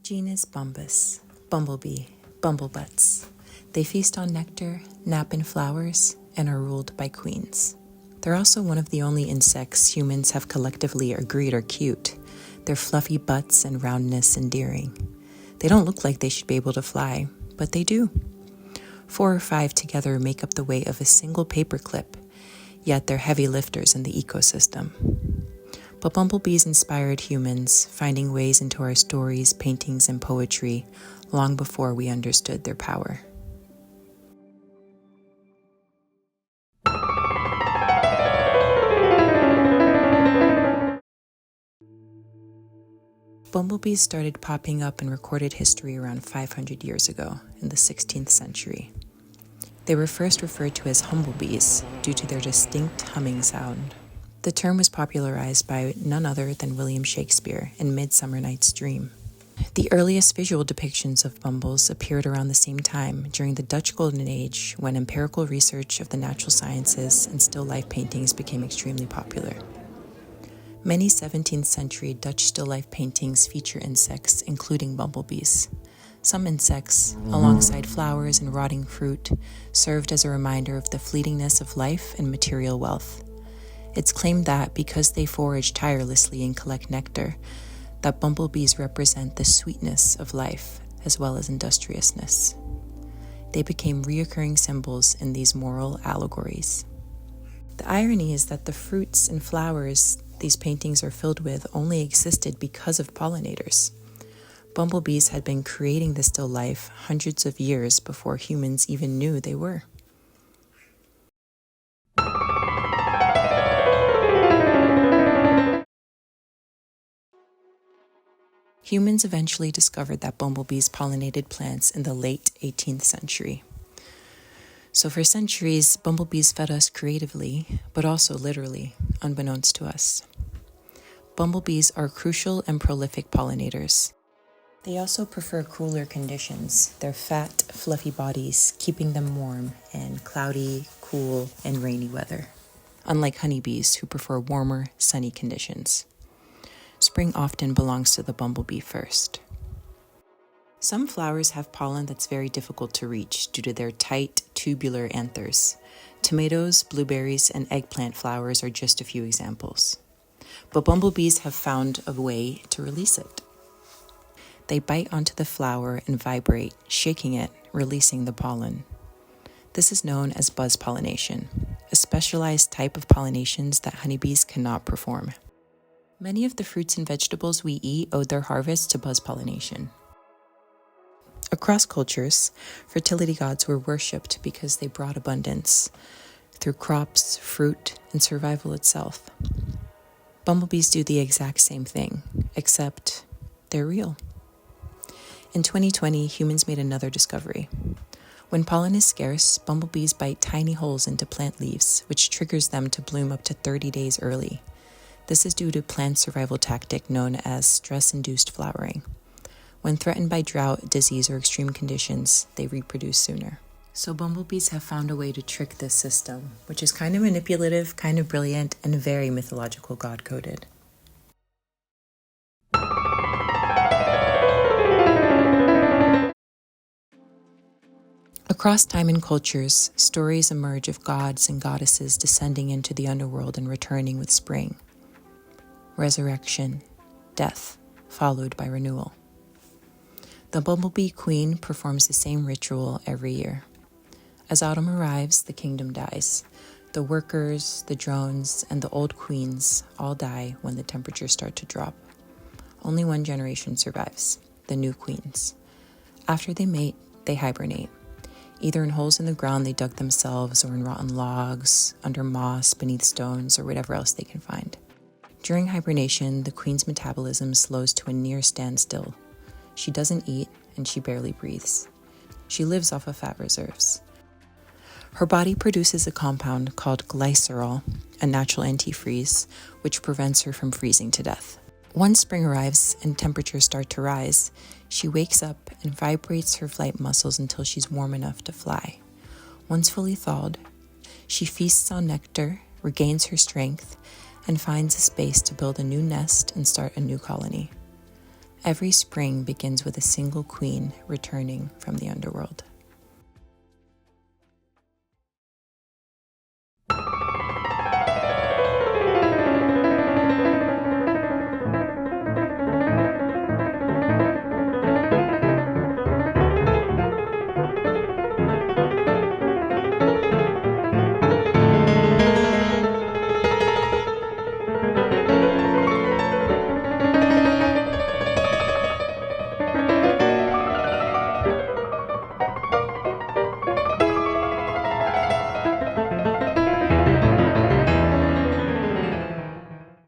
Genus Bumbus, bumblebee, bumblebutts. They feast on nectar, nap in flowers, and are ruled by queens. They're also one of the only insects humans have collectively agreed are cute. Their fluffy butts and roundness endearing. They don't look like they should be able to fly, but they do. 4 or 5 together make up the weight of a single paperclip, yet they're heavy lifters in the ecosystem. But bumblebees inspired humans, finding ways into our stories, paintings, and poetry long before we understood their power. Bumblebees started popping up in recorded history around 500 years ago, in the 16th century. They were first referred to as humblebees due to their distinct humming sound. The term was popularized by none other than William Shakespeare in *Midsummer Night's Dream*. The earliest visual depictions of bumbles appeared around the same time during the Dutch Golden Age, when empirical research of the natural sciences and still life paintings became extremely popular. Many 17th century Dutch still life paintings feature insects, including bumblebees. Some insects, alongside flowers and rotting fruit, served as a reminder of the fleetingness of life and material wealth. It's claimed that because they forage tirelessly and collect nectar, that bumblebees represent the sweetness of life as well as industriousness. They became reoccurring symbols in these moral allegories. The irony is that the fruits and flowers these paintings are filled with only existed because of pollinators. Bumblebees had been creating the still life hundreds of years before humans even knew they were. Humans eventually discovered that bumblebees pollinated plants in the late 18th century. So for centuries, bumblebees fed us creatively, but also literally, unbeknownst to us. Bumblebees are crucial and prolific pollinators. They also prefer cooler conditions, their fat, fluffy bodies keeping them warm in cloudy, cool, and rainy weather, unlike honeybees who prefer warmer, sunny conditions. Spring often belongs to the bumblebee first. Some flowers have pollen that's very difficult to reach due to their tight, tubular anthers. Tomatoes, blueberries, and eggplant flowers are just a few examples. But bumblebees have found a way to release it. They bite onto the flower and vibrate, shaking it, releasing the pollen. This is known as buzz pollination, a specialized type of pollinations that honeybees cannot perform. Many of the fruits and vegetables we eat owed their harvest to buzz pollination. Across cultures, fertility gods were worshipped because they brought abundance through crops, fruit, and survival itself. Bumblebees do the exact same thing, except they're real. In 2020, humans made another discovery. When pollen is scarce, bumblebees bite tiny holes into plant leaves, which triggers them to bloom up to 30 days early. This is due to plant survival tactic known as stress-induced flowering. When threatened by drought, disease, or extreme conditions, they reproduce sooner. So bumblebees have found a way to trick this system, which is kind of manipulative, kind of brilliant, and very mythological God-coded. Across time and cultures, stories emerge of gods and goddesses descending into the underworld and returning with spring. Resurrection, death, followed by renewal. The bumblebee queen performs the same ritual every year. As autumn arrives, the kingdom dies. The workers, the drones, and the old queens all die when the temperatures start to drop. Only one generation survives, the new queens. After they mate, they hibernate, either in holes in the ground they dug themselves or in rotten logs, under moss, beneath stones, or whatever else they can find. During hibernation, the queen's metabolism slows to a near standstill. She doesn't eat, and she barely breathes. She lives off of fat reserves. Her body produces a compound called glycerol, a natural antifreeze, which prevents her from freezing to death. Once spring arrives and temperatures start to rise, she wakes up and vibrates her flight muscles until she's warm enough to fly. Once fully thawed, she feasts on nectar, regains her strength, and finds a space to build a new nest and start a new colony. Every spring begins with a single queen returning from the underworld.